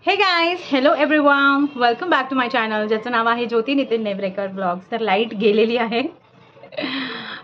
हे guys, hello everyone, welcome back to my channel ज्याचं नाव आहे ज्योती नितीन नेवरेकर ब्लॉग्स. तर लाईट गेलेली आहे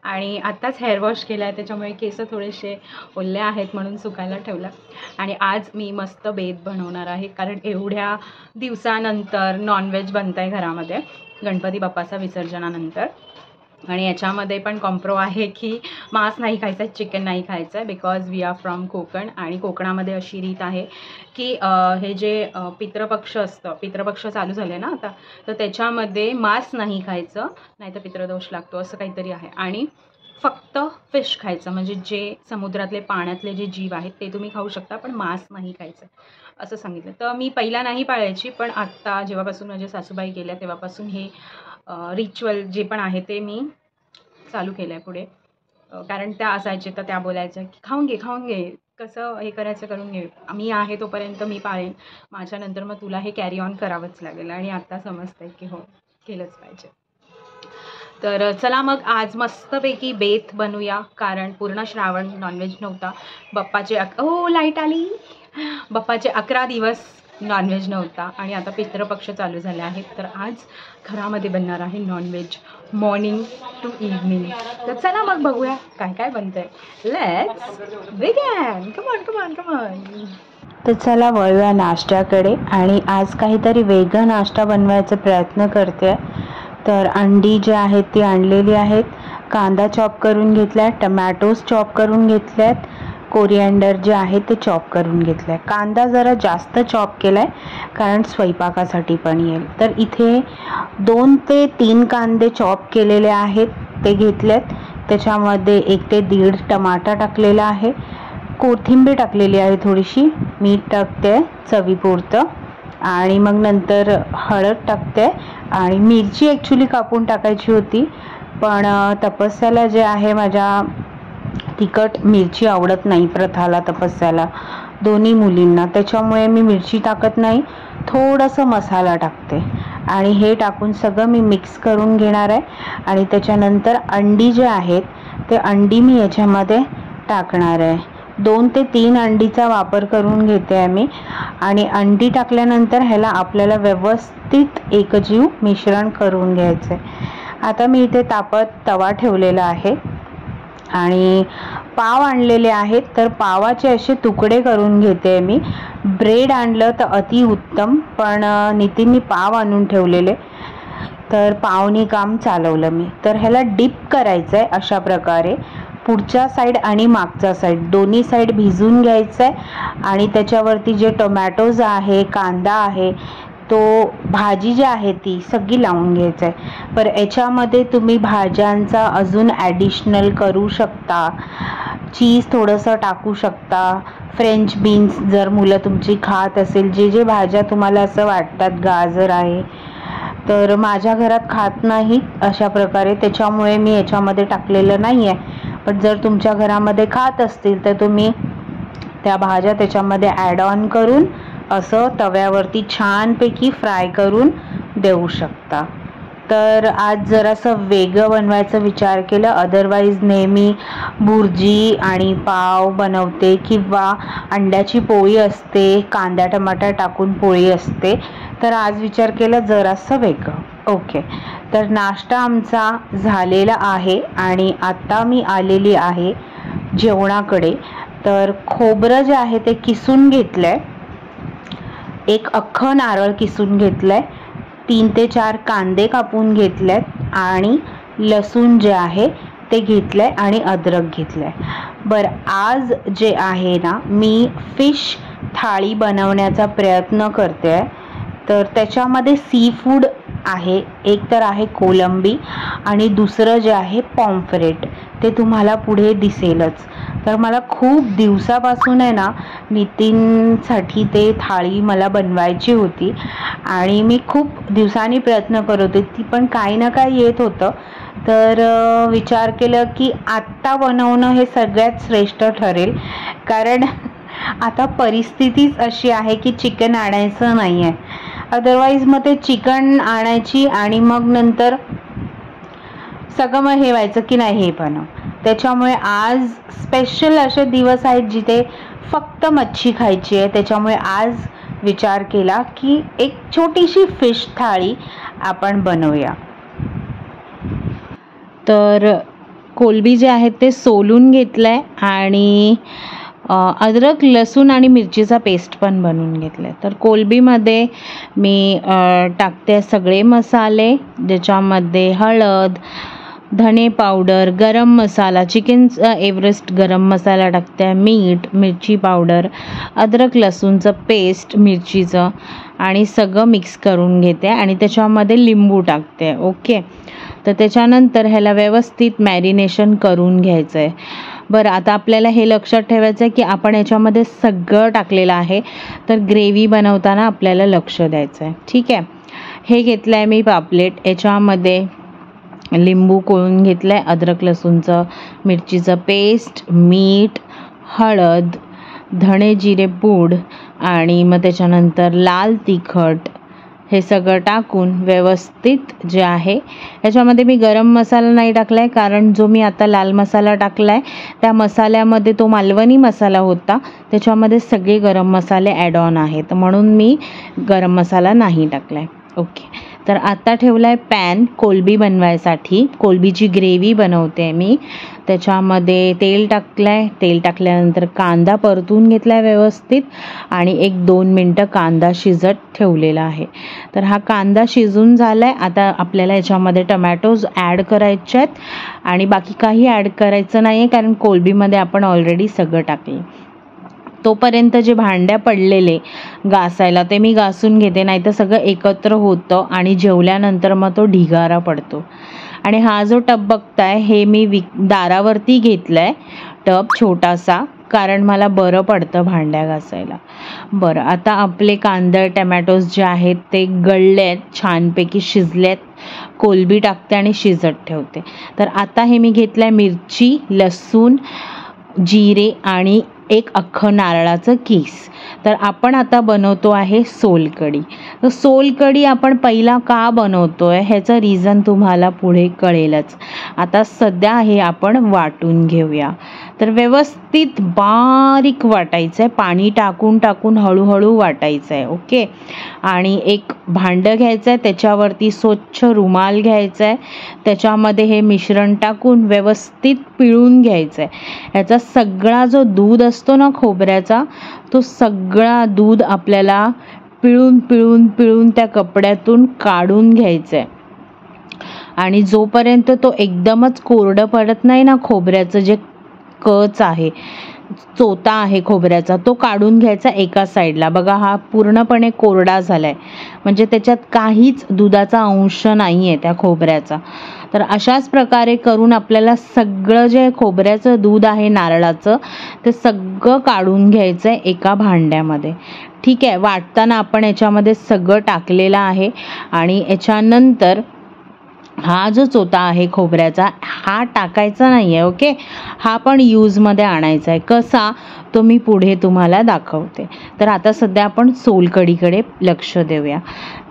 आणि आत्ताच हेअर वॉश केला आहे, त्याच्यामुळे केस थोडेसे ओले आहेत म्हणून सुकायला ठेवलं. आणि आज मी मस्त बेत बनवणार आहे, कारण एवढ्या दिवसानंतर नॉनव्हेज बनत आहे घरामध्ये गणपती बाप्पाच्या विसर्जनानंतर. आणि याच्यामध्ये पण कॉम्प्रो आहे की मांस नाही खायचं आहे, चिकन नाही खायचं आहे, because we are from Konkan. आणि कोकणामध्ये अशी रीत आहे की हे जे पितृपक्ष असतं, पितृपक्ष चालू झाले ना आता, तर त्याच्यामध्ये मांस नाही खायचं, नाही तर पितृदोष लागतो असं काहीतरी आहे. आणि फक्त फिश खायचं, म्हणजे जे समुद्रातले पाण्यातले जे जीव आहेत ते तुम्ही खाऊ शकता, पण मांस नाही खायचं असं सांगितलं. तर मी पहिला नाही पाळायची, पण आत्ता जेव्हापासून माझे सासूबाई गेल्या तेव्हापासून हे रिच्युअल जे पण आहे ते मी चालू केलं आहे पुढे. कारण त्या असायचे तर त्या बोलायच्या की खाऊन घे, कसं हे करायचं करून घे, मी आहे तोपर्यंत मी पाळेन, माझ्यानंतर मग तुला हे कॅरी ऑन करावंच लागेल. आणि आत्ता समजतंय की हो, केलंच पाहिजे. तर चला मग आज मस्तपैकी बेत बनवूया, कारण पूर्ण श्रावण नॉनव्हेज नव्हता. बाप्पाचे लाईट आली. बाप्पाचे 11 दिवस नॉनव्हेज नव्हता आणि आता पितृपक्ष चालू झाले आहेत. तर आज घरामध्ये बनणार आहे नॉनव्हेज मॉर्निंग टू इव्हनिंग. तर चला मग बघूया काय काय बनतंय. Let's begin. Come on. तर चला वळूया नाश्त्याकडे. आणि आज काहीतरी वेगळा नाश्ता बनवायचा प्रयत्न करते. तर अंडी जे आहेत ती आणलेली आहेत, कांदा चॉप करून घेतला आहे, टमॅटोज चॉप करून घेतल्यात, कोरिअँडर जे आहे ते चॉप करून घेतलं आहे. कांदा जरा जास्त चॉप केला आहे कारण स्वयंपाकासाठी पण येईल. तर इथे 2 ते 3 कांदे चॉप केलेले आहेत ते घेतलेत. त्याच्यामध्ये 1 ते 1.5 टमाटा टाकलेला आहे, कोथिंबीर टाकलेली आहे, थोडीशी मीठ टाकते चवीपुरतं, आणि मग नंतर हळद टाकते. आणि मिरची ॲक्च्युली कापून टाकायची होती, पण तपस्याला जे आहे माझ्या तिखट मिरची आवडत नाही, प्रथाला तपस्याला दोन्ही मुलींना, त्याच्यामुळे मी मिरची टाकत नाही, थोडंसं मसाला टाकते. आणि हे टाकून सगळं मी मिक्स करून घेणार आहे. आणि त्याच्यानंतर अंडी जे आहेत ते अंडी मी याच्यामध्ये टाकणार आहे. 2 ते 3 अंडीचा वापर करून घेते आहे मी. आणि अंडी टाकल्यानंतर ह्याला आपल्याला व्यवस्थित एकजीव मिश्रण करून घ्यायचं आहे. आता मी इथे तापत तवा ठेवलेला आहे आणि पाव आणलेले आहेत, तर पावाचे असे तुकडे करून घेते मी. ब्रेड आणलं तर अतिउत्तम, पण नितीननी पाव आणून ठेवलेले, तर पावनी काम चालवलं मी. तर ह्याला डिप करायचं आहे अशा प्रकारे, पुढच्या साईड आणि मागचा साईड दोन्ही साईड भिजून घ्यायचं आहे. आणि त्याच्यावरती जे टोमॅटोज आहे, कांदा आहे, तो भाजी जी आहे ती सगळी लावून घ्यायचं आहे. पर याच्यामध्ये तुम्ही भाज्यांचा अजून ॲडिशनल करू शकता, चीज थोडंसं टाकू शकता, फ्रेंच बीन्स जर मुलं तुमची खात असेल, जे भाज्या तुम्हाला असं वाटतात, गाजर आहे, तर माझ्या घरात खात नाहीत अशा प्रकारे, त्याच्यामुळे मी याच्यामध्ये टाकलेलं नाही आहे. पण जर तुमच्या घरामध्ये खात असतील तर तुम्ही त्या भाज्या त्याच्यामध्ये ॲड ऑन करून असं तव्यावरती छानपैकी फ्राय करून देऊ शकता. तर आज जरासं वेगळं बनवायचा विचार केला. अदरवाईज नेहमी भुर्जी आणि पाव बनवते किंवा अंड्याची पोळी असते, कांदा टमाटर टाकून पोळी असते. तर आज विचार केला जरासं वेगळं. ओके, तर नाश्ता आमचा झालेला आहे आणि आता मी आलेली आहे जेवणाकडे. तर खोबरं जे आहे ते किसून घेतलं आहे, 1 अख्खं नारळ किसून घेतलं आहे, 3 ते 4 कांदे कापून घेतलेत, आणि लसूण जे आहे ते घेतलं आहे, आणि अद्रक घेतलं आहे. बरं, आज जे आहे ना, मी फिश थाळी बनवण्याचा प्रयत्न करते आहे. तर त्याच्यामध्ये सी फूड आहे, एक तर आहे कोलंबी आणि दुसरं जे आहे पॉम्फ्रेट, ते तुम्हाला पुढे दिसेलच. तर मला खूप दिवसापासून आहे ना नितीनसाठी ते थाळी मला बनवायची होती आणि मी खूप दिवसांनी प्रयत्न करत होते, ती पण काही ना काही येत होतं. तर विचार केलं की आत्ता बनवणं हे सगळ्यात श्रेष्ठ ठरेल, कारण आता परिस्थितीच अशी आहे की चिकन आणायचं नाही आहे. अदरवाईज मग ते चिकन आणायची आणि मग नंतर सगळं मग हे व्हायचं की नाही हे बनव. त्याच्यामुळे आज स्पेशल असे दिवस आहेत जिथे फक्त मच्छी खायची आहे, त्याच्यामुळे आज विचार केला की एक छोटीशी फिश थाळी आपण बनवूया. तर कोलंबी जे आहेत ते सोलून घेतलंय आणि अद्रक लसूण आणि मिरचीचा पेस्ट पण बनवून घेतलाय. तर कोलंबीमध्ये मी टाकते सगळे मसाले, ज्याच्यामध्ये हळद, धने पावडर, गरम मसाला, चिकन एव्हरेस्ट गरम मसाला टाकते, मीठ, मिरची पावडर, अद्रक लसूणचं पेस्ट मिरचीचं आणि सगळं मिक्स करून घेते आणि त्याच्यामध्ये लिंबू टाकते. ओके, तर त्याच्यानंतर ह्याला व्यवस्थित मॅरिनेशन करून घ्यायचं आहे. बरं, आता आपल्याला हे लक्षात ठेवायचं आहे की आपण याच्यामध्ये सगळं टाकलेलं आहे, तर ग्रेव्ही बनवताना आपल्याला लक्ष द्यायचं आहे. ठीक आहे, हे घेतलं आहे मी पापलेट. याच्यामध्ये लिंबू कोळून घेतलं आहे, अद्रक लसूणचं मिरचीचं पेस्ट, मीठ, हळद, धणे जिरे पूड आणि मग त्याच्यानंतर लाल तिखट, हे सगळं टाकून व्यवस्थित जे आहे, याच्यामध्ये मी गरम मसाला नाही टाकला आहे कारण जो मी आता लाल मसाला टाकला आहे त्या मसाल्यामध्ये तो मालवणी मसाला होता, त्याच्यामध्ये सगळे गरम मसाले ॲड ऑन आहेत, म्हणून मी गरम मसाला नाही टाकला आहे. ओके, तर आता ठेवला आहे पॅन कोलंबी बनवायसाठी. कोलंबीची ग्रेव्ही बनवते मी. त्याच्यामध्ये तेल टाकलं आहे. तेल टाकल्यानंतर कांदा परतून घेतला आहे व्यवस्थित आणि 1-2 मिनटं कांदा शिजत ठेवलेला आहे. तर हा कांदा शिजून झाला आहे. आता आपल्याला याच्यामध्ये टमॅटोज ॲड करायचे आहेत आणि बाकी काही ॲड करायचं नाही आहे कारण कोलंबीमध्ये आपण ऑलरेडी सगळं टाकलं. तोपर्यंत जे भांड्या पडलेले घासायला ते मी घासून घेते, नाहीतर सगळं एकत्र होतं आणि जेवल्यानंतर मग तो ढिगारा पडतो. आणि हा जो टब बघताय हे मी दारावरती घेतला आहे टब छोटासा, कारण मला बरं पडतं भांड्या घासायला. बरं, आता आपले कांदा टमॅटोज जे आहेत ते गळले आहेत, छानपैकी शिजलेत. कोलंबी टाकते आणि शिजत ठेवते. तर आता हे मी घेतलं आहे मिरची, लसूण, जिरे आणि एक अख्खं नारळाचं कीस. तर आपण आता बनवतो आहे सोलकढी. तर सोलकढी आपण पहिला का बनवतोय ह्याचं रिझन तुम्हाला पुढे कळेलच. आता सध्या हे आपण वाटून घेऊया. तर व्यवस्थित बारीक वाटायचं आहे, पाणी टाकून टाकून हळूहळू वाटायचं आहे. ओके, आणि एक भांडं घ्यायचं आहे, त्याच्यावरती स्वच्छ रुमाल घ्यायचा आहे, त्याच्यामध्ये हे मिश्रण टाकून व्यवस्थित पिळून घ्यायचं आहे. ह्याचा सगळा जो दूध असतो ना खोबऱ्याचा, तो सगळा दूध आपल्याला पिळून पिळून पिळून त्या कपड्यातून काढून घ्यायचं आहे. आणि जोपर्यंत तो एकदमच कोरडं पडत नाही ना, खोबऱ्याचं जे कच आहे, चोता आहे खोबऱ्याचा, तो काढून घ्यायचा एका साईडला. बघा, हा पूर्णपणे कोरडा झालाय, म्हणजे त्याच्यात काहीच दुधाचा अंश नाही आहे त्या खोबऱ्याचा. तर अशाच प्रकारे करून आपल्याला सगळं जे खोबऱ्याचं दूध आहे नारळाचं ते सगळं काढून घ्यायचं आहे एका भांड्यामध्ये. ठीक आहे, वाटताना आपण याच्यामध्ये सगळं टाकलेलं आहे आणि याच्यानंतर हा जो चोथा आहे खोबऱ्याचा हा टाकायचा नाही आहे. ओके, हा पण यूजमध्ये आणायचा आहे. कसा तो मी पुढे तुम्हाला दाखवते. तर आता सध्या आपण सोलकढीकडे लक्ष देऊया.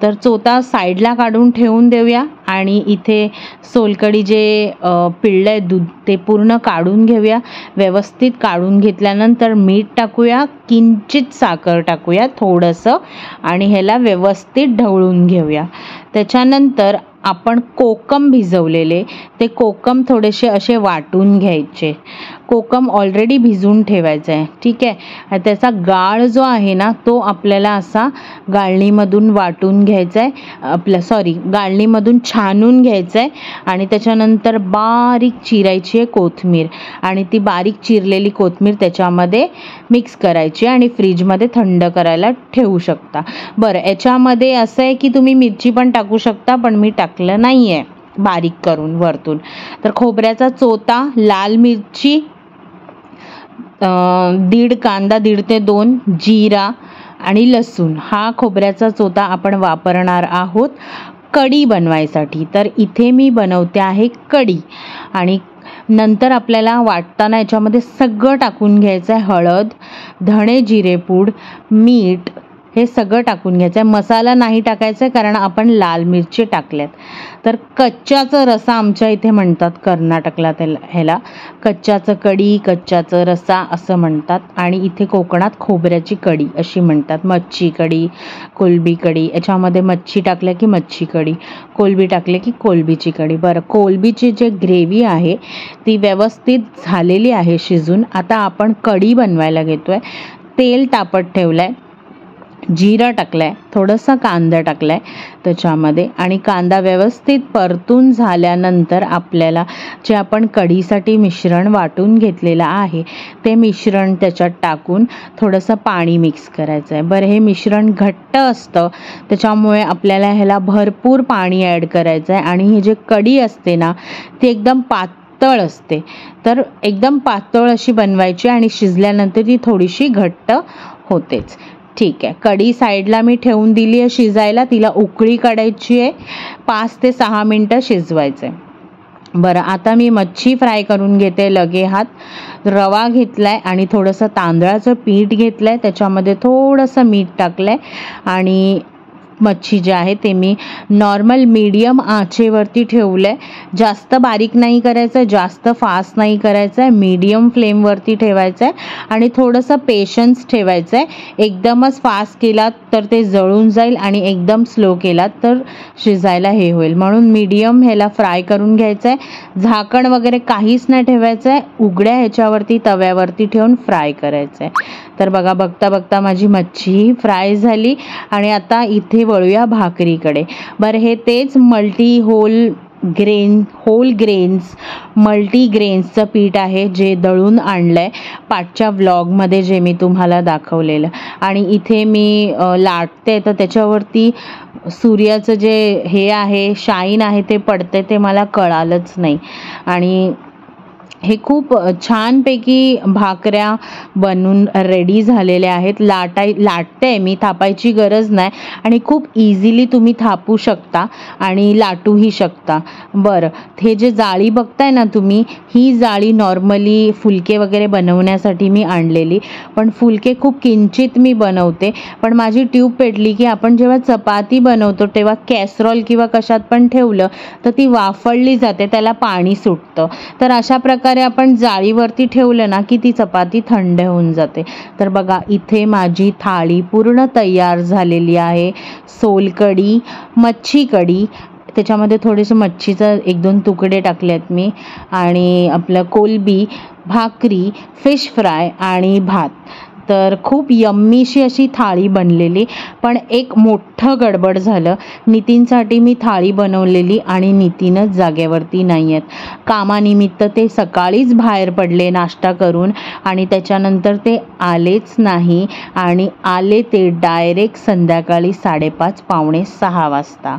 तर चोथा साईडला काढून ठेवून देऊया आणि इथे सोलकढी जे पिळलं आहे दूध ते पूर्ण काढून घेऊया. व्यवस्थित काढून घेतल्यानंतर मीठ टाकूया, किंचित साखर टाकूया थोडंसं आणि ह्याला व्यवस्थित ढवळून घेऊया. त्याच्यानंतर आपण कोकम भिजवलेले ते कोकम थोडेसे असे वाटून घ्यायचे. कोकम ऑलरेडी भिजवून ठेवायचं आहे. ठीक आहे, त्याचा गाळ जो आहे ना तो आपल्याला असा गाळणीमधून वाटून घ्यायचा आहे, गाळणीमधून छानून घ्यायचं आहे आणि त्याच्यानंतर बारीक चिरायची आहे कोथिंबीर आणि ती बारीक चिरलेली कोथिंबीर त्याच्यामध्ये मिक्स करायची आणि फ्रीजमध्ये थंड करायला ठेवू शकता. बरं, याच्यामध्ये असं आहे की तुम्ही मिरची पण टाकू शकता, पण मी टाकलं नाही आहे बारीक करून वरतून. तर खोबऱ्याचा चोथा, लाल मिरची, 1.5 कांदा, 1.5 ते 2 जिरा आणि लसूण, हा खोबऱ्याचा चोथा आपण वापरणार आहोत कढी बनवायसाठी. तर इथे मी बनवते आहे कढी. आणि नंतर आपल्याला वाटताना याच्यामध्ये सगळं टाकून घ्यायचं आहे. हळद, धणे जिरे पूड, मीठ, हे सगळं टाकून घ्यायचं आहे. मसाला नाही टाकायचा आहे कारण आपण लाल मिरची टाकल्यात. तर कच्च्याचं रसा आमच्या इथे म्हणतात कर्नाटकला, ह्याला कच्च्याचं कढी, कच्च्याचं रसा असं म्हणतात. आणि इथे कोकणात खोबऱ्याची कढी अशी म्हणतात. मच्छी कढी, कोलबी कढी, याच्यामध्ये मच्छी टाकल्या की मच्छी कढी, कोलबी टाकले की कोलबीची कढी. बरं, कोलबीची जे ग्रेव्ही आहे ती व्यवस्थित झालेली आहे शिजून. आता आपण कढी बनवायला घेतोय. तेल तापत ठेवलंय, जिरं टाकलंय, थोडंसं कांदा टाकलाय त्याच्यामध्ये, आणि कांदा व्यवस्थित परतून झाल्यानंतर आपल्याला जे आपण कढीसाठी मिश्रण वाटून घेतलेलं आहे ते मिश्रण त्याच्यात टाकून थोडंसं पाणी मिक्स करायचं आहे. बरं, हे मिश्रण घट्ट असतं त्याच्यामुळे आपल्याला ह्याला भरपूर पाणी ॲड करायचं आहे. आणि ही जी कढी असते ना ती एकदम पातळ असते, तर एकदम पातळ अशी बनवायची आणि शिजल्यानंतर ती थोडीशी घट्ट होतेच. ठीक आहे, कढी साईडला मी ठेवून दिली आहे शिजायला. तिला उकळी काढायची आहे, 5 ते 6 मिनटं शिजवायचं आहे. बरं, आता मी मच्छी फ्राय करून घेते. लगे हात रवा घेतलाय आणि थोडंसं तांदळाचं पीठ घेतलंय, त्याच्यामध्ये थोडंसं मीठ टाकलंय आणि मच्छी जे आहे ते मी नॉर्मल मीडियम आचेवरती ठेवलंय. जास्त बारीक नाही करायचं, जास्त फास्ट नाही करायचं आहे, मीडियम फ्लेमवरती ठेवायचं आहे आणि थोडंसं पेशन्स ठेवायचं आहे. एकदमच फास्ट केलात तर ते जळून जाईल आणि एकदम स्लो केलात तर शिजायला हे होईल. म्हणून मीडियम ह्याला फ्राय करून घ्यायचं आहे. झाकण वगैरे काहीच नाही ठेवायचं आहे, उघड्या ह्याच्यावरती तव्यावरती ठेवून फ्राय करायचं आहे. तर बघा, बघता बघता माझी मच्छी फ्राय झाली आणि आता इथे वळूया भाकरीकडे. बरं, हे तेच होल ग्रेन्स मल्टीग्रेन्सचं पीठ आहे जे दळून आणलंय पाठच्या व्लॉगमध्ये जे मी तुम्हाला दाखवलेलं. आणि इथे मी लाटते तर त्याच्यावरती सूर्याचं जे हे आहे शाईन आहे ते पडते, ते मला कळालंच नाही. आणि हे खूप छानपैकी भाकऱ्या बनून रेडी झालेल्या आहेत. लाटते मी, थापायची गरज नाही आणि खूप इझिली तुम्ही थापू शकता आणि लाटूही शकता. बरं, हे जे जाळी बघताय ना तुम्ही, ही जाळी नॉर्मली फुलके वगैरे बनवण्यासाठी मी आणलेली, पण फुलके खूप किंचित मी बनवते. पण माझी ट्यूब पेटली की आपण जेव्हा चपाती बनवतो तेव्हा कॅसरॉल किंवा कशात पण ठेवलं तर ती वाफळली जाते, त्याला पाणी सुटतं. तर अशा प्रकारे आपण जाळीवरती ठेवलं ना की ती चपाती थंड होऊन जाते. तर बघा, इथे माझी थाळी पूर्ण तयार झालेली आहे. सोलकढी, मच्छी कढी, त्याच्यामध्ये थोडेसे मच्छीचं 1-2 तुकडे टाकलेत मी, आणि आपलं कोलबी, भाकरी, फिश फ्राय आणि भात. तर खूप यम्मीशी अशी थाळी बनलेली. पण एक मोठं गडबड झालं, नितीनसाठी मी थाळी बनवलेली आणि नितीनच जागेवरती नाही आहेत. कामानिमित्त ते सकाळीच बाहेर पडले नाश्ता करून आणि त्याच्यानंतर ते आलेच नाही. आणि आले ते डायरेक्ट संध्याकाळी 5:30 पावणे 6 वाजता.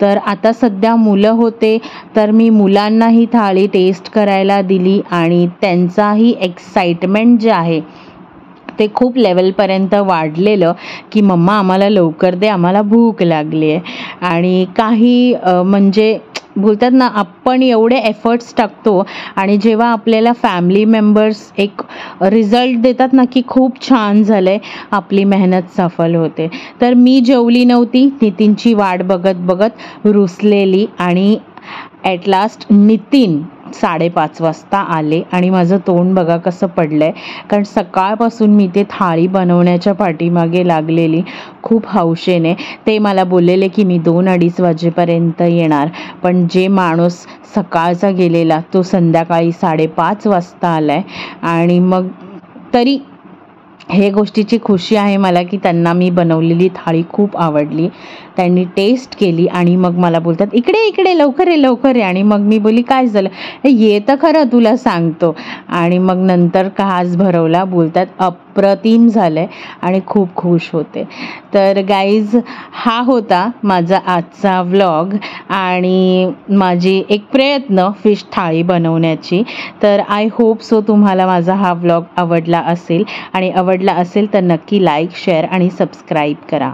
तर आता सध्या मुलं होते तर मी मुलांना ही थाळी टेस्ट करायला दिली आणि त्यांचाही एक्साइटमेंट जे आहे ते खूप लेवलपर्यंत वाढलेलं की मम्मा आम्हाला लवकर दे, आम्हाला भूक लागली आहे. आणि काही म्हणजे बोलतात ना, आपण एवढे एफर्ट्स टाकतो आणि जेव्हा आपल्याला फॅमिली मेंबर्स एक रिझल्ट देतात ना की खूप छान झालंय, आपली मेहनत सफल होते. तर मी जेवली नव्हती, नितीनची वाट बघत बघत रुसलेली, आणि ॲट लास्ट नितीन 5:30 वाजता आले आणि माझं तोंड बघा कसं पडलंय, कारण सकाळपासून मी ते थाळी बनवण्याच्या पाठीमागे लागलेली खूप हौशेने. ते मला बोललेले की मी 2-2:30 वाजेपर्यंत येणार, पण जे माणूस सकाळचा गेलेला तो संध्याकाळी 5:30 वाजता आलाय. आणि मग तरी हे गोष्टीची खुशी आहे मला की त्यांना मी बनवलेली थाळी खूप आवडली. त्यांनी टेस्ट केली आणि मग मला बोलतात, इकडे इकडे लवकर ये लवकर ये. आणि मग मी बोली, काय झालं, ये तर खरं तुला सांगतो. आणि मग नंतर कास भरवला, बोलतात अप्रतिम झालंय आणि खूप खुश होते. तर गाईज, हा होता माझा आजचा व्लॉग आणि माझी एक प्रयत्न फिश थाळी बनवण्याची. तर आय होप सो तुम्हाला माझा हा व्लॉग आवडला असेल, आणि आवडला असेल तर नक्की लाईक, शेअर आणि सबस्क्राईब करा.